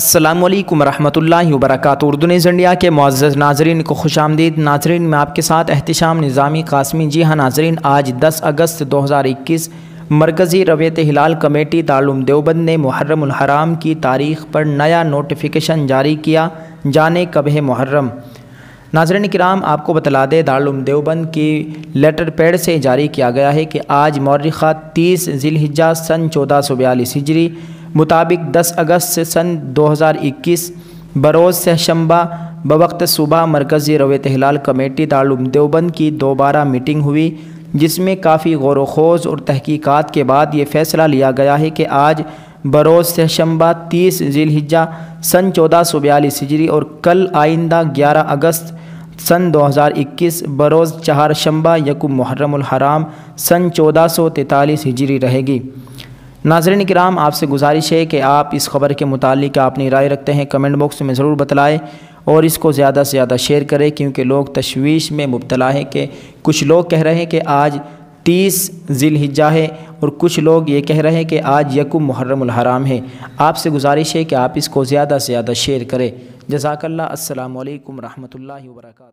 السلام علیکم ورحمۃ اللہ وبرکاتہ۔ اردو نیوز انڈیا کے معزز ناظرین کو خوش آمدید۔ ناظرین، میں آپ کے ساتھ احتشام نظامی قاسمی۔ جی ہاں ناظرین، آج 10 اگست 2021 مرکزی رویت ہلال کمیٹی دارالعلوم دیوبند نے محرم الحرام کی تاریخ پر نیا نوٹیفیکیشن جاری کیا۔ جانے کب ہے محرم؟ ناظرین کرام، آپ کو بتلا دیں، دارالعلوم دیوبند کی لیٹر پیڈ سے جاری کیا گیا ہے کہ آج مورخہ 30 ذی الحجہ سن 1442 ہجری مطابق 10 اگست سن 2021 بروز سہشنبہ بوقت صبح مرکزی رویت ہلال کمیٹی دارالعلوم دیوبند کی دوبارہ میٹنگ ہوئی، جس میں کافی غور و خوض اور تحقیقات کے بعد یہ فیصلہ لیا گیا ہے کہ آج بروز سہشنبہ 30 ذی الحجہ سن 1442 ہجری اور کل آئندہ 11 اگست سن 2021 بروز چہارشنبہ یکم محرم الحرام سن 1443 ہجری رہے گی۔ ناظرین کرام، آپ سے گزارش ہے کہ آپ اس خبر کے متعلق اپنی رائے رکھتے ہیں کمنٹ باکس میں ضرور بتلائیں اور اس کو زیادہ سے زیادہ شیئر کریں، کیونکہ لوگ تشویش میں مبتلا ہیں کہ کچھ لوگ کہہ رہے ہیں کہ آج 30 ذی الحجہ ہے اور کچھ لوگ یہ کہہ رہے ہیں کہ آج یکم محرم الحرام ہے۔ آپ سے گزارش ہے کہ آپ اس کو زیادہ سے زیادہ شیئر کریں۔ جزاک اللہ۔ السلام علیکم ورحمۃ اللہ وبرکاتہ۔